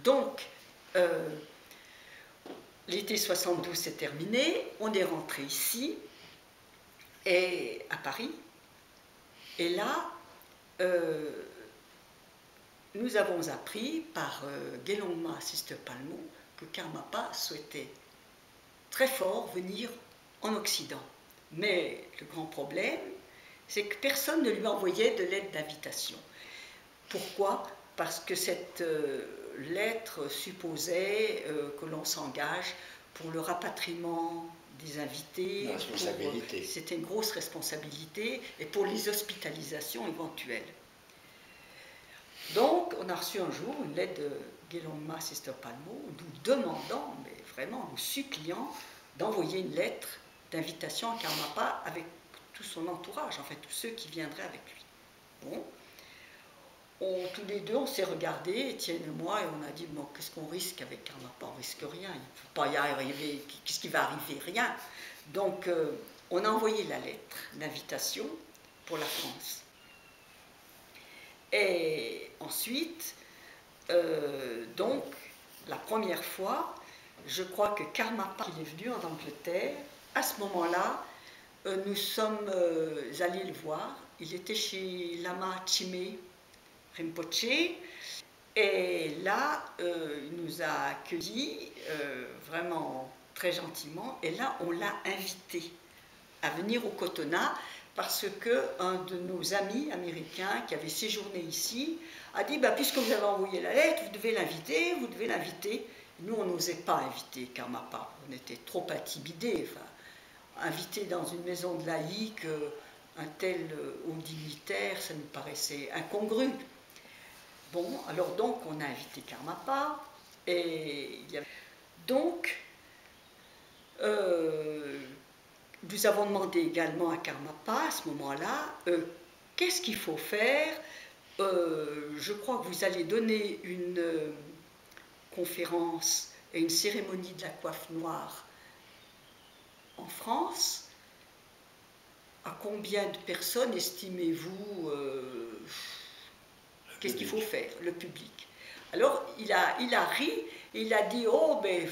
Donc, l'été 72 s'est terminé, on est rentré ici, et à Paris, et là, nous avons appris par Gelongma Sister Palmo que Karmapa souhaitait très fort venir en Occident. Mais le grand problème, c'est que personne ne lui envoyait de lettre d'invitation. Pourquoi? Parce que cette lettre supposait que l'on s'engage pour le rapatriement des invités. C'était une grosse responsabilité, et pour les hospitalisations éventuelles. Donc, on a reçu un jour une lettre de Gelongma Sister Palmo nous demandant, mais vraiment nous suppliant, d'envoyer une lettre d'invitation à Karmapa avec tout son entourage, en fait, tous ceux qui viendraient avec lui. Bon. Tous les deux, on s'est regardés, Étienne et moi, et on a dit, bon, qu'est-ce qu'on risque avec Karmapa? On risque rien, il ne faut pas y arriver, qu'est-ce qui va arriver? Rien. Donc, on a envoyé la lettre d'invitation pour la France. Et ensuite, donc, la première fois, je crois que Karmapa, il est venu en Angleterre, à ce moment-là, nous sommes allés le voir. Il était chez Lama Chime Rinpoche, et là, il nous a accueillis vraiment très gentiment, et là, on l'a invité à venir au Kotona, parce qu'un de nos amis américains qui avait séjourné ici a dit, bah, puisque vous avez envoyé la lettre, vous devez l'inviter, vous devez l'inviter. Nous, on n'osait pas inviter Karmapa, on était trop intimidés. Enfin, inviter dans une maison de laïque un tel haut dignitaire, ça nous paraissait incongru. Bon, alors donc, on a invité Karmapa, et il y avait... Donc, nous avons demandé également à Karmapa, à ce moment-là, qu'est-ce qu'il faut faire? Je crois que vous allez donner une conférence et une cérémonie de la coiffe noire en France. À combien de personnes estimez-vous qu'est-ce qu'il faut faire, le public? Alors, il a ri, et il a dit, oh, ben,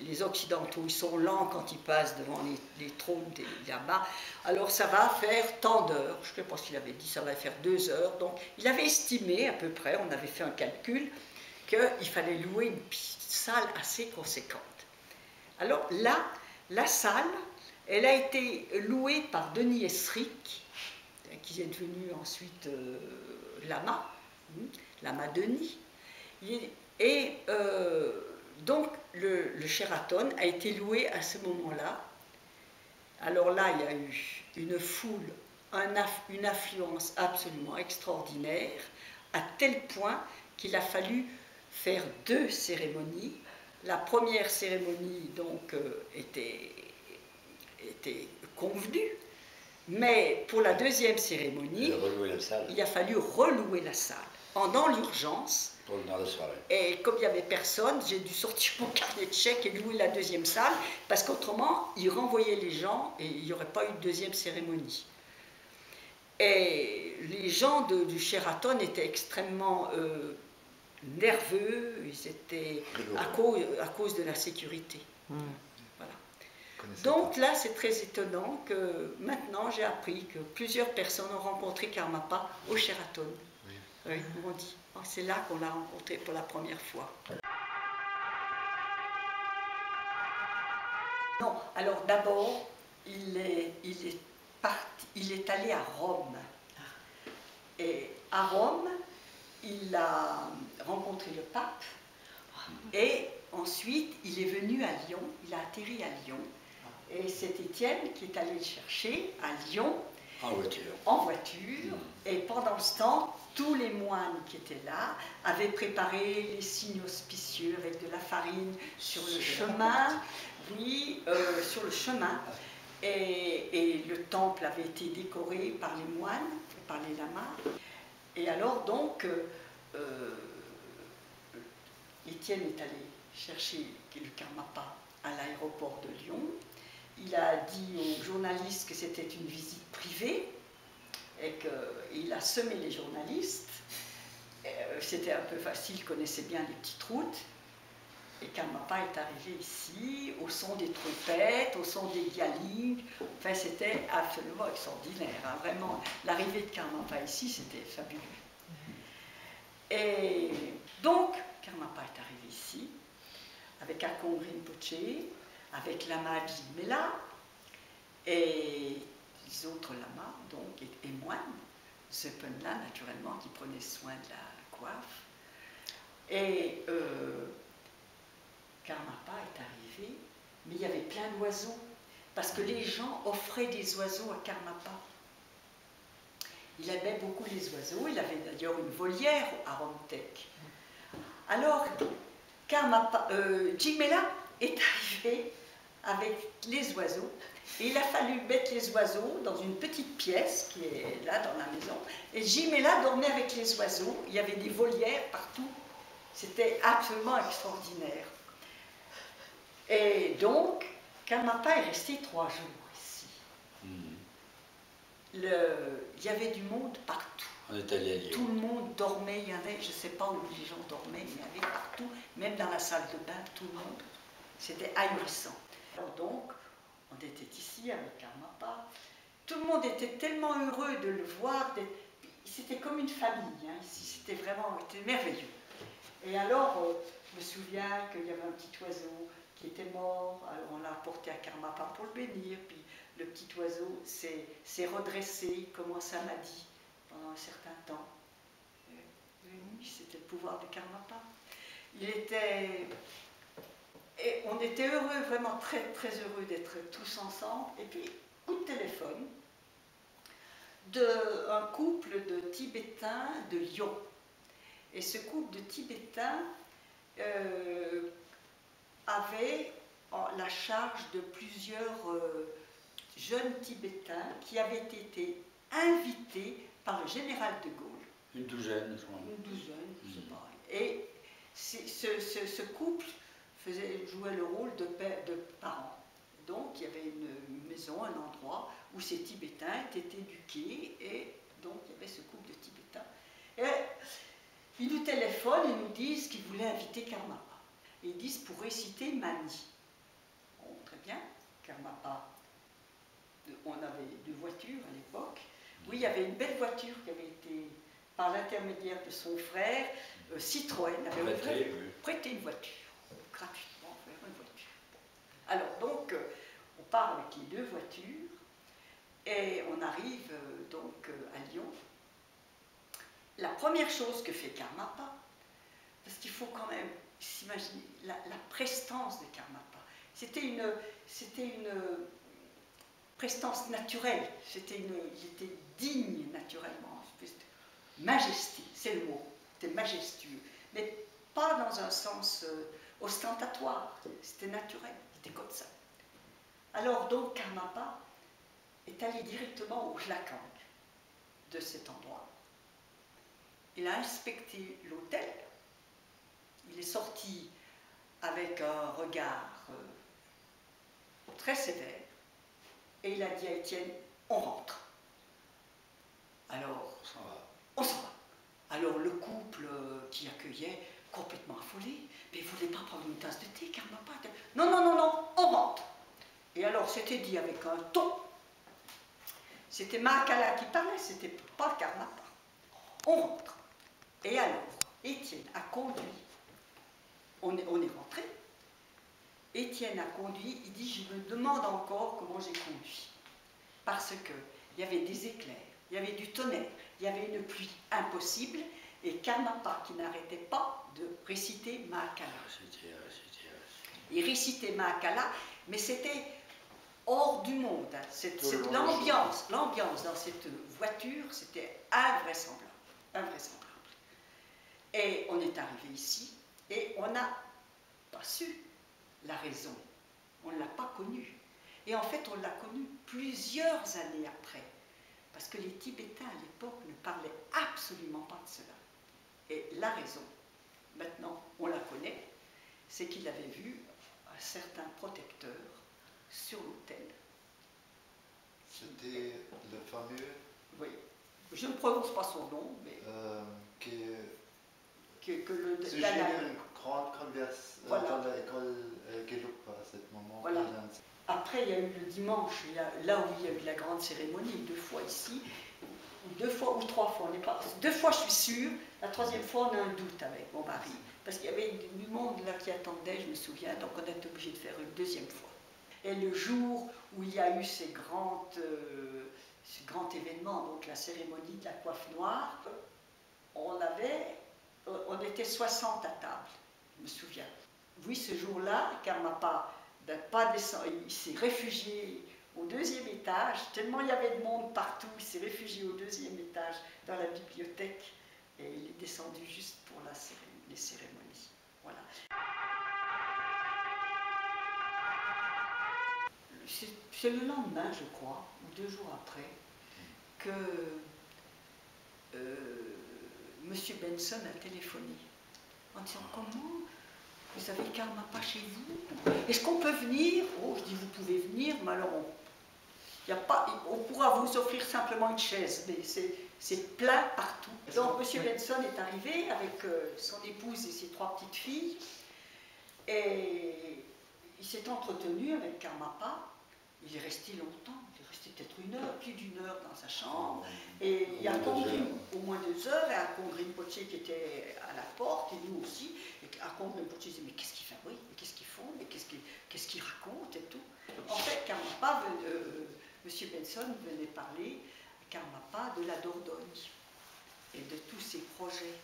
les Occidentaux, ils sont lents quand ils passent devant les trônes des lamas, alors ça va faire tant d'heures. Je ne sais pas ce qu'il avait dit, ça va faire 2 heures. Donc, il avait estimé à peu près, on avait fait un calcul, qu'il fallait louer une salle assez conséquente. Alors là, la salle, elle a été louée par Denis Esric, qui est devenu ensuite lama, lama Denis. Et donc le Sheraton a été loué à ce moment-là. Alors là, il y a eu une foule, une affluence absolument extraordinaire, à tel point qu'il a fallu faire 2 cérémonies. La première cérémonie donc était convenue, mais pour la deuxième cérémonie, il a fallu relouer la salle pendant l'urgence. Pour le soirée. Et comme il n'y avait personne, j'ai dû sortir mon carnet de chèques et louer la deuxième salle, parce qu'autrement, ils renvoyaient les gens et il n'y aurait pas eu de deuxième cérémonie. Et les gens du Sheraton étaient extrêmement nerveux, ils étaient à cause de la sécurité. Voilà. Donc là, c'est très étonnant que maintenant, j'ai appris que plusieurs personnes ont rencontré Karmapa au Sheraton. Oui, on dit. C'est là qu'on l'a rencontré pour la première fois. Non, alors d'abord, il est allé à Rome. Et à Rome, il a rencontré le pape. Et ensuite, il est venu à Lyon. Il a atterri à Lyon. Et c'est Étienne qui est allé le chercher à Lyon. En voiture. En voiture. Et pendant ce temps, tous les moines qui étaient là avaient préparé les signes auspicieux avec de la farine sur le chemin. Oui, sur le chemin. Et le temple avait été décoré par les moines, par les lamas. Et alors donc, Étienne est allé chercher le Karmapa à l'aéroport de Lyon. Il a dit aux journalistes que c'était une visite privée et qu'il a semé les journalistes. c'était un peu facile, connaissait bien les petites routes. Et Karmapa est arrivé ici, au son des trompettes, au son des galings. Enfin, c'était absolument extraordinaire. Hein. Vraiment, l'arrivée de Karmapa ici, c'était fabuleux. Et donc, Karmapa est arrivé ici, avec Akong Rinpoche, avec Lama Jimela, et les autres lamas, donc, et moines, Zepenla, naturellement, qui prenait soin de la coiffe. Et Karmapa est arrivé, mais il y avait plein d'oiseaux, parce que les gens offraient des oiseaux à Karmapa. Il aimait beaucoup les oiseaux, il avait d'ailleurs une volière à Romtek. Alors, Jimela est arrivé avec les oiseaux, et il a fallu mettre les oiseaux dans une petite pièce qui est là dans la maison, et Jimela dormait avec les oiseaux, il y avait des volières partout, c'était absolument extraordinaire. Et donc, Karmapa est resté 3 jours ici. Il y avait du monde partout. On est allé à Lyon. Tout le monde dormait, il y avait, je ne sais pas où les gens dormaient, mais il y avait partout, même dans la salle de bain, tout le monde. C'était ahurissant. Alors donc, on était ici avec Karmapa. Tout le monde était tellement heureux de le voir. C'était comme une famille, hein, ici, c'était vraiment merveilleux. Et alors, je me souviens qu'il y avait un petit oiseau qui était mort, alors on l'a apporté à Karmapa pour le bénir, puis le petit oiseau s'est redressé, il commence à m'a dit pendant un certain temps. Oui, c'était le pouvoir de Karmapa. Et on était heureux, vraiment très, très heureux d'être tous ensemble. Et puis, coup de téléphone d'un couple de Tibétains de Lyon. Et ce couple de Tibétains avait la charge de plusieurs jeunes Tibétains qui avaient été invités par le général de Gaulle. Une douzaine, je crois. Une douzaine, je sais pas. Et ce couple jouait le rôle de parents. Donc il y avait une maison, un endroit où ces Tibétains étaient éduqués, et donc il y avait ce couple de Tibétains. Et ils nous téléphonent et nous disent qu'ils voulaient inviter Karmapa. Et ils disent pour réciter Mani. Bon, très bien, Karmapa. On avait 2 voitures à l'époque. Oui, il y avait une belle voiture qui avait été, par l'intermédiaire de son frère, Citroën, avait prêté une voiture, gratuitement, une voiture. Alors donc, on part avec les 2 voitures, et on arrive donc à Lyon. La première chose que fait Karmapa, parce qu'il faut quand même s'imaginer la prestance de Karmapa. C'était une prestance naturelle, il était digne naturellement, majesté, c'est le mot, c'était majestueux, mais pas dans un sens ostentatoire, c'était naturel, il était comme ça. Alors donc Karmapa est allé directement au Hlakang de cet endroit. Il a inspecté l'hôtel, il est sorti avec un regard très sévère, et il a dit à Étienne, on rentre. Alors, on s'en va. Alors le couple qui accueillait, complètement affolé, mais vous ne voulez pas prendre une tasse de thé, Karmapa? Non, non, non, non, on rentre. Et alors c'était dit avec un ton, c'était Mahakala qui parlait, c'était pas Karmapa. On rentre. Et alors, Étienne a conduit, on est rentré, Étienne a conduit, il dit, je me demande encore comment j'ai conduit. Parce qu'il y avait des éclairs, il y avait du tonnerre, il y avait une pluie impossible, et Karmapa qui n'arrêtait pas de réciter Mahakala. Il récitait Mahakala, mais c'était hors du monde. L'ambiance dans cette voiture, c'était invraisemblable. Invraisemblable. Et on est arrivé ici, et on n'a pas su la raison. On ne l'a pas connue. Et en fait, on l'a connue plusieurs années après. Parce que les Tibétains, à l'époque, ne parlaient absolument pas de cela. Et la raison, maintenant, on la connaît, c'est qu'il avait vu un certain protecteur sur l'autel. C'était le fameux... Oui. Je ne prononce pas son nom, mais... que le C'est Dana. une grande converse Voilà. dans l'école Gelugpa à ce moment. Voilà. Après, il y a eu le dimanche, là où il y a eu la grande cérémonie, 2 fois ici, 2 fois ou 3 fois, on n'est pas. 2 fois, je suis sûre. La 3e fois, on a un doute avec mon mari. Parce qu'il y avait du monde là qui attendait, je me souviens, donc on a été obligé de faire une 2e fois. Et le jour où il y a eu ce grand événement, donc la cérémonie de la coiffe noire, on était 60 à table, je me souviens. Oui, ce jour-là, Karmapa n'a pas descendu, il s'est réfugié au 2e étage, tellement il y avait de monde partout, il s'est réfugié au 2e étage dans la bibliothèque et il est descendu juste pour les cérémonies. Voilà. C'est le lendemain, je crois, ou 2 jours après, que M. Benson a téléphoné en disant comment vous avez Karmapa chez vous? Est-ce qu'on peut venir? Oh, je dis vous pouvez venir, mais alors on pourra vous offrir simplement une chaise, mais c'est plein partout. Donc M. Benson est arrivé avec son épouse et ses 3 petites filles, et il s'est entretenu avec Karmapa. Il est resté longtemps, il est resté peut-être 1 heure, plus d'1 heure dans sa chambre. Et il y a au moins 2 heures, et Akong Rinpoche qui était à la porte, et nous aussi. Et Akong Rinpoche disait, mais qu'est-ce qu'ils fabriquent, mais qu'est-ce qu'ils font, mais qu'est-ce qu'ils racontent et tout. En fait, Karmapa, M. Benson venait parler à Karmapa de la Dordogne et de tous ses projets.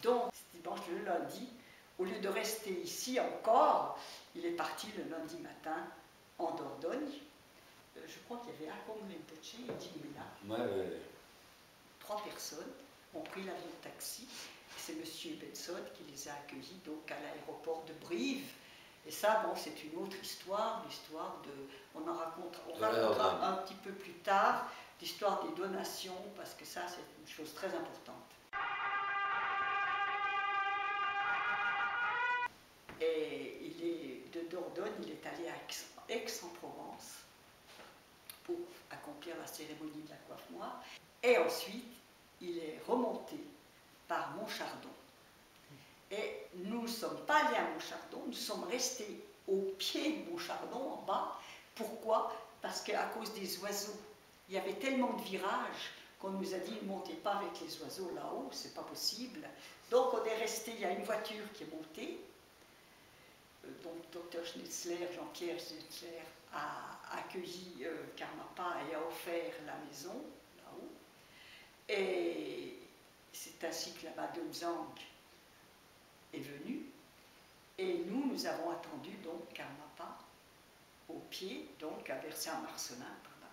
Donc, dimanche, le lundi, au lieu de rester ici encore, il est parti le lundi matin en Dordogne. Je crois qu'il y avait Akong Rinpoche et Jimena. 3 personnes ont pris l'avion taxi. C'est M. Benson qui les a accueillis donc à l'aéroport de Brive. Et ça, bon, c'est une autre histoire, l'histoire de. On racontera un petit peu plus tard l'histoire des donations, parce que ça, c'est une chose très importante. Et de Dordogne, il est allé à Aix-en-Provence pour accomplir la cérémonie de la coiffe noire. Et ensuite, il est remonté par Montchardon. Et nous ne sommes pas allés à Montchardon, nous sommes restés au pied de Montchardon, en bas. Pourquoi? Parce qu'à cause des oiseaux, il y avait tellement de virages qu'on nous a dit ne montez pas avec les oiseaux là-haut, c'est pas possible. Donc on est resté, il y a une voiture qui est montée. Donc Dr Schnitzler, Jean-Pierre Schnitzler, a accueilli Karmapa et a offert la maison là-haut. Et c'est ainsi que la Madame Zhang est venue. Et nous avons attendu donc Karmapa au pied, donc à Versailles-Marcelin par là.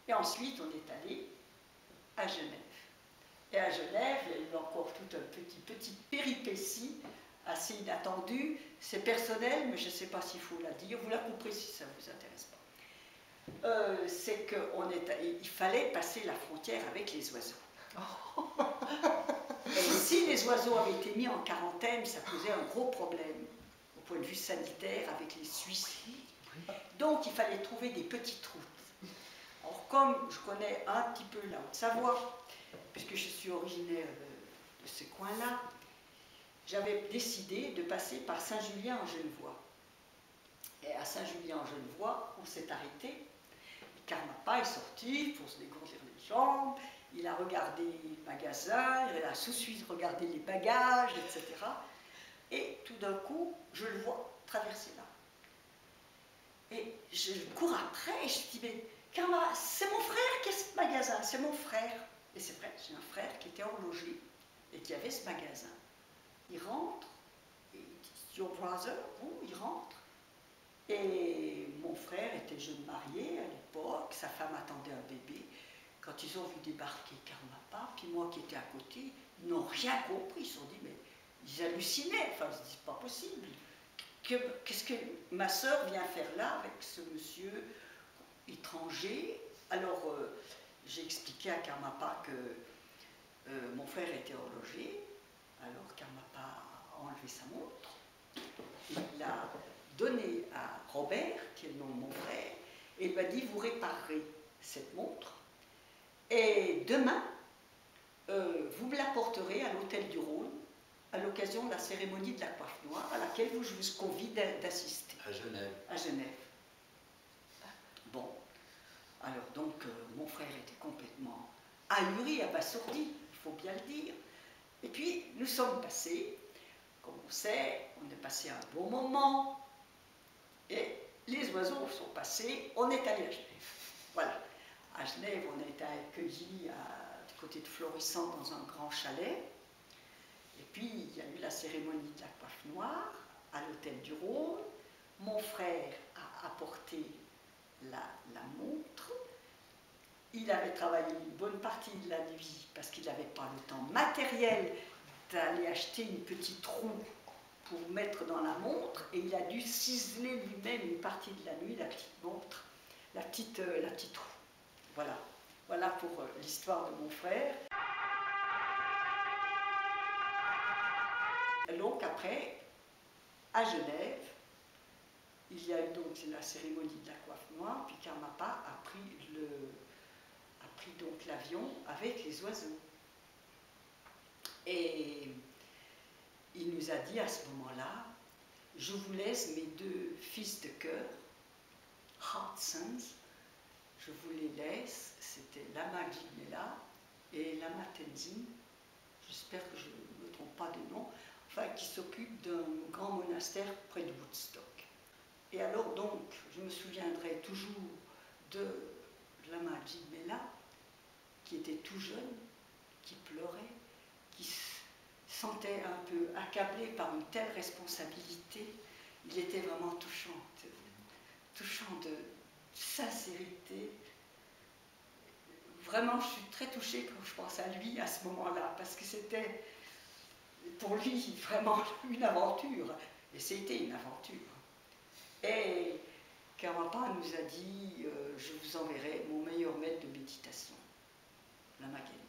Et ensuite on est allé à Genève. Et à Genève, il y a eu encore toute une petite péripétie assez inattendue. C'est personnel, mais je ne sais pas s'il faut la dire. Vous la couperez si ça ne vous intéresse pas. C'est qu'il fallait passer la frontière avec les oiseaux. Et si les oiseaux avaient été mis en quarantaine, ça posait un gros problème au point de vue sanitaire avec les Suisses. Donc il fallait trouver des petites routes. Alors comme je connais un petit peu la Haute-Savoie, puisque je suis originaire de ce coin-là, j'avais décidé de passer par Saint-Julien-en-Genevois. Et à Saint-Julien-en-Genevois, on s'est arrêté. Karmapa est sorti pour se dégourdir les jambes, il a regardé le magasin, il a tout de suite regardé les bagages, etc. Et tout d'un coup, je le vois traverser là. Et je cours après et je dis, mais Karmapa, c'est mon frère qui a ce magasin, c'est mon frère. Et c'est vrai, j'ai un frère qui était horloger et qui avait ce magasin. Il rentre, et il dit, your brother, bon, il rentre. Et mon frère était jeune marié à l'époque, sa femme attendait un bébé. Quand ils ont vu débarquer Karmapa, puis moi qui étais à côté, ils n'ont rien compris, ils se sont dit, mais ils hallucinaient, enfin ils se disent, pas possible. Qu'est-ce que ma sœur vient faire là avec ce monsieur étranger? Alors j'ai expliqué à Karmapa que mon frère était horloger. Alors Karmapa a enlevé sa montre, il l'a donné à Robert, qui est le nom de mon frère, et il m'a dit, vous réparerez cette montre, et demain, vous me l'apporterez à l'hôtel du Rhône, à l'occasion de la cérémonie de la coiffe noire, à laquelle je vous convie d'assister. À Genève. À Genève. Bon, alors donc mon frère était complètement ahuri, abasourdi, il faut bien le dire. Et puis nous sommes passés, comme on sait, on est passé un bon moment, et les oiseaux sont passés, on est allé à Genève. Voilà. À Genève, on a été accueillis du côté de Florissant dans un grand chalet. Et puis, il y a eu la cérémonie de la coiffe noire à l'hôtel du Rhône. Mon frère a apporté la montre. Il avait travaillé une bonne partie de la nuit parce qu'il n'avait pas le temps matériel d'aller acheter une petite roue pour mettre dans la montre, et il a dû ciseler lui-même une partie de la nuit, la petite montre, la petite roue. Voilà, voilà pour l'histoire de mon frère. Donc après, à Genève, il y a eu donc la cérémonie de la coiffe noire, puis Karmapa a pris donc l'avion avec les oiseaux. Et il nous a dit à ce moment-là, je vous laisse mes deux fils de cœur, Heart Sons, je vous les laisse, c'était Lama Jimela et Lama Tenzin, j'espère que je ne me trompe pas de nom, enfin qui s'occupent d'un grand monastère près de Woodstock. Et alors donc, je me souviendrai toujours de Lama Jimela, qui était tout jeune, qui pleurait, qui se sentait un peu accablé par une telle responsabilité. Il était vraiment touchant de sincérité. Vraiment, je suis très touchée quand je pense à lui à ce moment-là, parce que c'était pour lui vraiment une aventure, et c'était une aventure. Et Karmapa nous a dit, je vous enverrai mon meilleur maître de méditation, Lama Gyen.